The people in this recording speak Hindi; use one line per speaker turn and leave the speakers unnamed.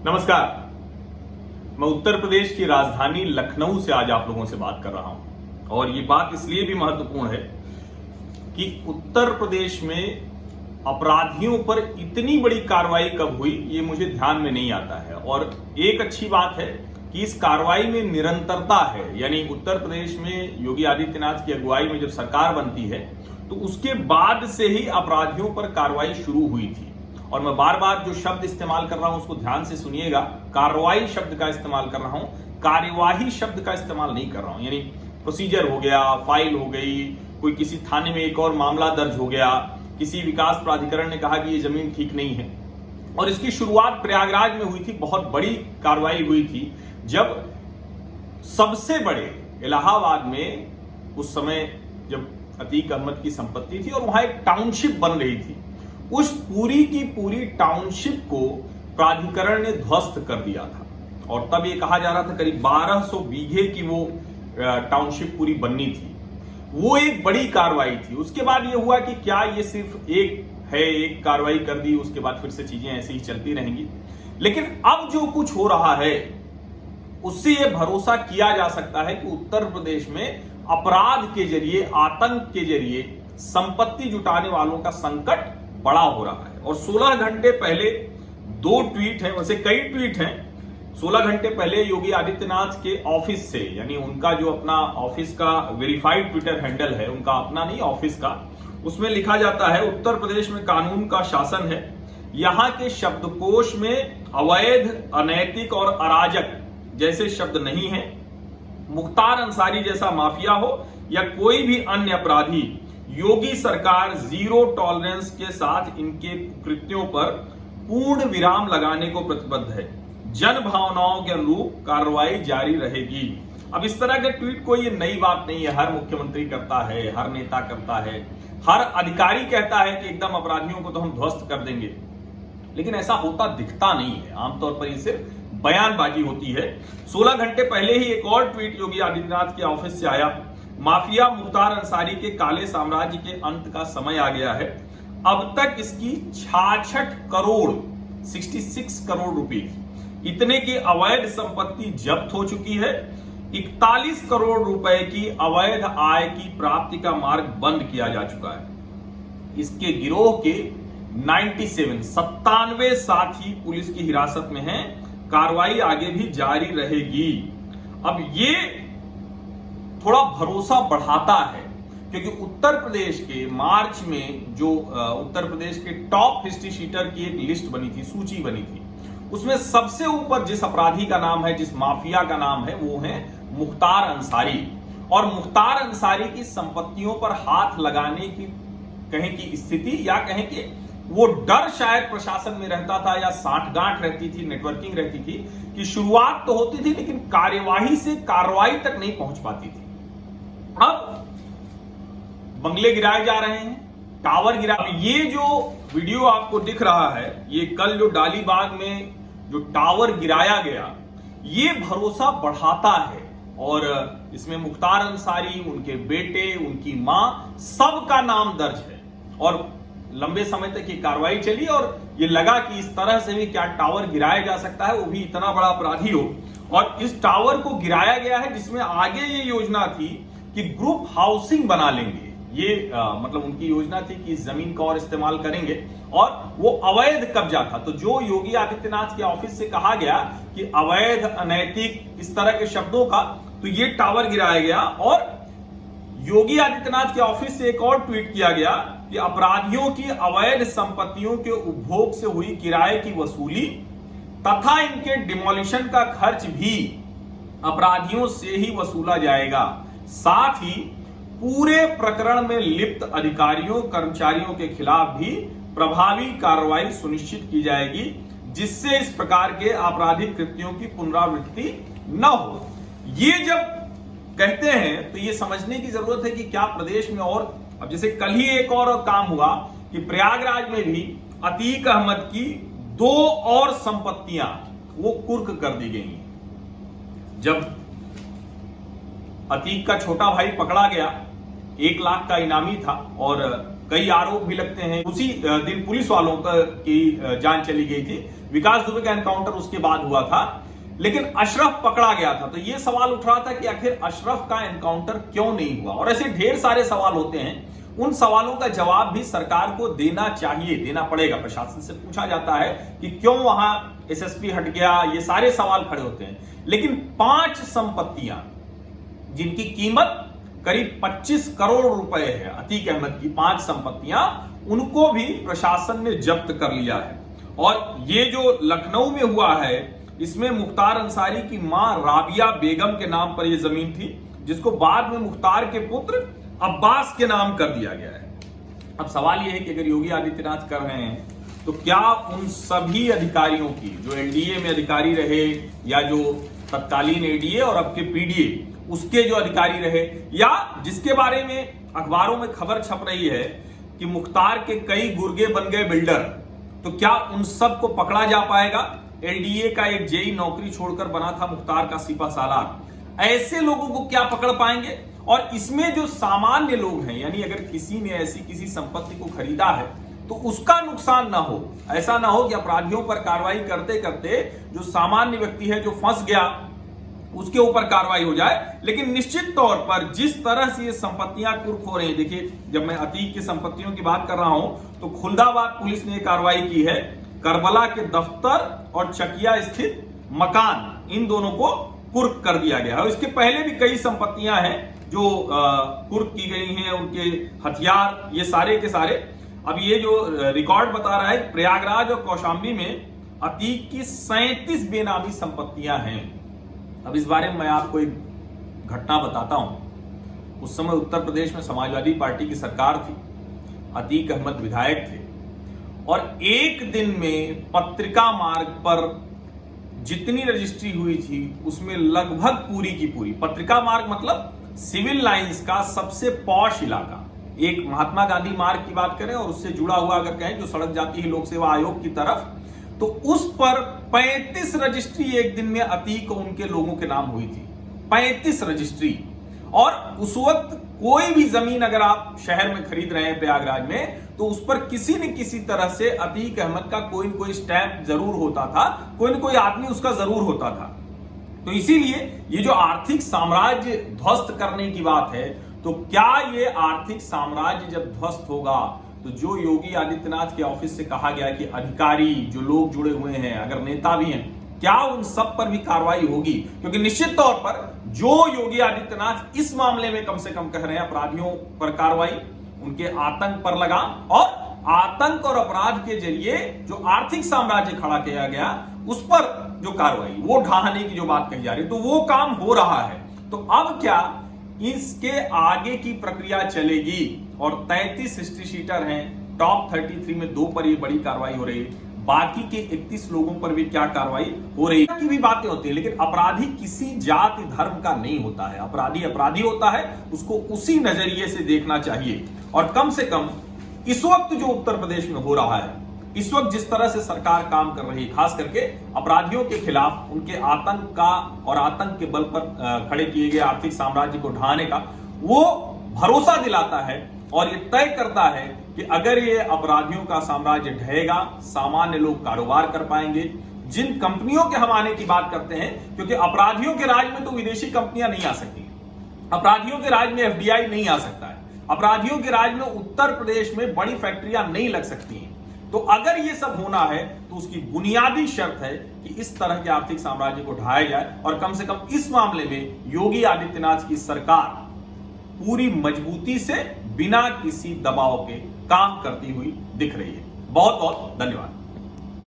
नमस्कार। मैं उत्तर प्रदेश की राजधानी लखनऊ से आज आप लोगों से बात कर रहा हूं और ये बात इसलिए भी महत्वपूर्ण है कि उत्तर प्रदेश में अपराधियों पर इतनी बड़ी कार्रवाई कब हुई ये मुझे ध्यान में नहीं आता है। और एक अच्छी बात है कि इस कार्रवाई में निरंतरता है, यानी उत्तर प्रदेश में योगी आदित्यनाथ की अगुवाई में जब सरकार बनती है तो उसके बाद से ही अपराधियों पर कार्रवाई शुरू हुई थी। और मैं बार बार जो शब्द इस्तेमाल कर रहा हूं उसको ध्यान से सुनिएगा। कार्रवाई शब्द का इस्तेमाल कर रहा हूं, कार्यवाही शब्द का इस्तेमाल नहीं कर रहा हूं। यानी प्रोसीजर हो गया, फाइल हो गई, कोई किसी थाने में एक और मामला दर्ज हो गया, किसी विकास प्राधिकरण ने कहा कि ये जमीन ठीक नहीं है। और इसकी शुरुआत प्रयागराज में हुई थी, बहुत बड़ी कार्रवाई हुई थी जब सबसे बड़े इलाहाबाद में उस समय जब अतीक अहमद की संपत्ति थी और वहां एक टाउनशिप बन रही थी, उस पूरी की पूरी टाउनशिप को प्राधिकरण ने ध्वस्त कर दिया था। और तब ये कहा जा रहा था करीब 1200 बीघे की वो टाउनशिप पूरी बननी थी। वो एक बड़ी कार्रवाई थी। उसके बाद ये हुआ कि क्या ये सिर्फ एक कार्रवाई कर दी, उसके बाद फिर से चीजें ऐसे ही चलती रहेंगी। लेकिन अब जो कुछ हो रहा है उससे ये भरोसा किया जा सकता है कि उत्तर प्रदेश में अपराध के जरिए, आतंक के जरिए संपत्ति जुटाने वालों का संकट बड़ा हो रहा है। और 16 घंटे पहले 2 ट्वीट हैं, वैसे कई ट्वीट हैं। 16 घंटे पहले योगी आदित्यनाथ के ऑफिस से, यानी उनका जो अपना ऑफिस का वेरीफाइड ट्विटर हैंडल है, उनका अपना नहीं ऑफिस का, उसमें लिखा जाता है उत्तर प्रदेश में कानून का शासन है, यहां के शब्दकोश में अवैध, अनैतिक और अराजक जैसे शब्द नहीं है। मुख्तार अंसारी जैसा माफिया हो या कोई भी अन्य अपराधी, योगी सरकार जीरो टॉलरेंस के साथ इनके कृत्यों पर पूर्ण विराम लगाने को प्रतिबद्ध है। जन भावनाओं के अनुरूप कार्रवाई जारी रहेगी। अब इस तरह के ट्वीट कोई ये नई बात नहीं है, हर मुख्यमंत्री करता है, हर नेता करता है, हर अधिकारी कहता है कि एकदम अपराधियों को तो हम ध्वस्त कर देंगे। लेकिन ऐसा होता दिखता नहीं है, आमतौर पर ये सिर्फ बयानबाजी होती है। 16 घंटे पहले ही एक और ट्वीट योगी आदित्यनाथ के ऑफिस से आया, माफिया मुख्तार अंसारी के काले साम्राज्य के अंत का समय आ गया है। अब तक इसकी 66 करोड़ रुपए इतने की अवैध संपत्ति जब्त हो चुकी है। 41 करोड़ रुपए की अवैध आय की प्राप्ति का मार्ग बंद किया जा चुका है। इसके गिरोह के 97 साथी पुलिस की हिरासत में हैं। कार्रवाई आगे भी जारी रहेगी। अब ये थोड़ा भरोसा बढ़ाता है क्योंकि उत्तर प्रदेश के मार्च में जो उत्तर प्रदेश के टॉप हिस्ट्री शीटर की एक लिस्ट बनी थी, सूची बनी थी, उसमें सबसे ऊपर जिस अपराधी का नाम है, जिस माफिया का नाम है, वो है मुख्तार अंसारी। और मुख्तार अंसारी की संपत्तियों पर हाथ लगाने की कहें की स्थिति, या कहें कि वो डर शायद प्रशासन में रहता था, या साठगांठ रहती थी, नेटवर्किंग रहती थी कि शुरुआत तो होती थी लेकिन कार्यवाही से कार्रवाई तक नहीं पहुंच पाती थी। अब बंगले गिराए जा रहे हैं, टावर गिरा। ये जो वीडियो आपको दिख रहा है, ये कल जो डालीबाग में जो टावर गिराया गया, ये भरोसा बढ़ाता है। और इसमें मुख्तार अंसारी, उनके बेटे, उनकी मां, सबका नाम दर्ज है। और लंबे समय तक ये कार्रवाई चली और ये लगा कि इस तरह से भी क्या टावर गिराया जा सकता है, वो भी इतना बड़ा अपराधी हो। और इस टावर को गिराया गया है जिसमें आगे ये योजना थी कि ग्रुप हाउसिंग बना लेंगे। ये मतलब उनकी योजना थी कि इस जमीन का और इस्तेमाल करेंगे, और वो अवैध कब्जा था। तो जो योगी आदित्यनाथ के ऑफिस से कहा गया कि अवैध, अनैतिक, इस तरह के शब्दों का, तो ये टावर गिराया गया। और योगी आदित्यनाथ के ऑफिस से एक और ट्वीट किया गया कि अपराधियों की अवैध संपत्तियों के उपभोग से हुई किराए की वसूली तथा इनके डिमोलिशन का खर्च भी अपराधियों से ही वसूला जाएगा। साथ ही पूरे प्रकरण में लिप्त अधिकारियों, कर्मचारियों के खिलाफ भी प्रभावी कार्रवाई सुनिश्चित की जाएगी, जिससे इस प्रकार के आपराधिक कृत्यों की पुनरावृत्ति न हो। ये जब कहते हैं तो ये समझने की जरूरत है कि क्या प्रदेश में और, अब जैसे कल ही एक और काम हुआ कि प्रयागराज में भी अतीक अहमद की 2 और संपत्तियां वो कुर्क कर दी गई। जब अतीक का छोटा भाई पकड़ा गया, 1 लाख का इनामी था और कई आरोप भी लगते हैं। उसी दिन पुलिस वालों की जान चली गई थी। विकास दुबे का एनकाउंटर उसके बाद हुआ था, लेकिन अशरफ पकड़ा गया था। तो यह सवाल उठ रहा था कि आखिर अशरफ का एनकाउंटर क्यों नहीं हुआ, और ऐसे ढेर सारे सवाल होते हैं। उन सवालों का जवाब भी सरकार को देना चाहिए, देना पड़ेगा। प्रशासन से पूछा जाता है कि क्यों वहां एसएसपी हट गया, ये सारे सवाल खड़े होते हैं। लेकिन 5 संपत्तियां जिनकी कीमत करीब 25 करोड़ रुपए है, अतीक अहमद की 5 संपत्तियां, उनको भी प्रशासन ने जब्त कर लिया है। और ये जो लखनऊ में हुआ है, इसमें मुख्तार अंसारी की मां राबिया बेगम के नाम पर यह जमीन थी, जिसको बाद में मुख्तार के पुत्र अब्बास के नाम कर दिया गया है। अब सवाल यह है कि अगर योगी आदित्यनाथ कर रहे हैं तो क्या उन सभी अधिकारियों की, जो एनडीए में अधिकारी रहे या जो तत्कालीन एडीए और अब के पीडीए उसके जो अधिकारी रहे, या जिसके बारे में अखबारों में खबर छप रही है कि मुख्तार के कई गुर्गे बन गए बिल्डर, तो क्या उन सब को पकड़ा जा पाएगा? एलडीए का एक जेई नौकरी छोड़कर बना था मुख्तार का सिपा सालार, ऐसे लोगों को क्या पकड़ पाएंगे? और इसमें जो सामान्य लोग हैं, यानी अगर किसी ने ऐसी किसी संपत्ति को खरीदा है तो उसका नुकसान ना हो, ऐसा ना हो कि अपराधियों पर कार्रवाई करते करते जो सामान्य व्यक्ति है जो फंस गया उसके ऊपर कार्रवाई हो जाए। लेकिन निश्चित तौर पर जिस तरह से ये संपत्तियां कुर्क हो रही हैं, देखिए जब मैं अतीक की संपत्तियों की बात कर रहा हूं तो खुलदाबाद पुलिस ने कार्रवाई की है। करबला के दफ्तर और चकिया स्थित मकान, इन दोनों को कुर्क कर दिया गया है। इसके पहले भी कई संपत्तियां हैं जो कुर्क की गई हैं, उनके हथियार, ये सारे के सारे। अब ये जो रिकॉर्ड बता रहा है, प्रयागराज और कौशाम्बी में अतीक की 37 बेनामी संपत्तियां हैं। अब इस बारे में मैं आपको एक घटना बताता हूं। उस समय उत्तर प्रदेश में समाजवादी पार्टी की सरकार थी, अतीक अहमद विधायक थे, और एक दिन में पत्रिका मार्ग पर जितनी रजिस्ट्री हुई थी उसमें लगभग पूरी की पूरी, पत्रिका मार्ग मतलब सिविल लाइंस का सबसे पॉश इलाका, एक महात्मा गांधी मार्ग की बात करें और उससे जुड़ा हुआ अगर कहें जो सड़क जाती है लोक सेवा आयोग की तरफ, तो उस पर 35 रजिस्ट्री एक दिन में अतीक और उनके लोगों के नाम हुई थी। 35 रजिस्ट्री। और उस वक्त कोई भी जमीन अगर आप शहर में खरीद रहे हैं प्रयागराज में, तो उस पर किसी न किसी तरह से अतीक अहमद का कोई न कोई स्टैंप जरूर होता था, कोई न कोई आदमी उसका जरूर होता था। तो इसीलिए ये जो आर्थिक साम्राज्य ध्वस्त करने की बात है, तो क्या ये आर्थिक साम्राज्य जब ध्वस्त होगा तो जो योगी आदित्यनाथ के ऑफिस से कहा गया कि अधिकारी जो लोग जुड़े हुए हैं, अगर नेता भी हैं, क्या उन सब पर भी कार्रवाई होगी? क्योंकि निश्चित तौर पर जो योगी आदित्यनाथ इस मामले में कम से कम कह रहे हैं अपराधियों पर कार्रवाई, उनके आतंक पर लगाम, और आतंक और अपराध के जरिए जो आर्थिक साम्राज्य खड़ा किया गया उस पर जो कार्रवाई, वो ढाहने की जो बात कही जा रही है, तो वो काम हो रहा है। तो अब क्या इसके आगे की प्रक्रिया चलेगी? और 33 हिस्ट्री शीटर हैं, टॉप 33 में 2 पर ये बड़ी कार्रवाई हो रही है, बाकी के 31 लोगों पर भी क्या कार्रवाई हो रही है की भी बातें होती है। लेकिन अपराधी किसी जाति धर्म का नहीं होता है, अपराधी अपराधी होता है, उसको उसी नजरिए से देखना चाहिए। और कम से कम इस वक्त जो उत्तर प्रदेश में हो रहा है, इस वक्त जिस तरह से सरकार काम कर रही है, खास करके अपराधियों के खिलाफ, उनके आतंक का और आतंक के बल पर खड़े किए गए आर्थिक साम्राज्य को ढाने का, वो भरोसा दिलाता है और ये तय करता है कि अगर ये अपराधियों का साम्राज्य ढहेगा, सामान्य लोग कारोबार कर पाएंगे। जिन कंपनियों के हम आने की बात करते हैं, क्योंकि अपराधियों के राज में तो विदेशी कंपनियां नहीं आ सकती, अपराधियों के राज में एफडीआई नहीं आ सकता है, अपराधियों के राज में उत्तर प्रदेश में बड़ी फैक्ट्रियां नहीं लग सकती हैं। तो अगर ये सब होना है तो उसकी बुनियादी शर्त है कि इस तरह के आर्थिक साम्राज्य को ढाया जाए, और कम से कम इस मामले में योगी आदित्यनाथ की सरकार पूरी मजबूती से बिना किसी दबाव के काम करती हुई दिख रही है। बहुत बहुत धन्यवाद।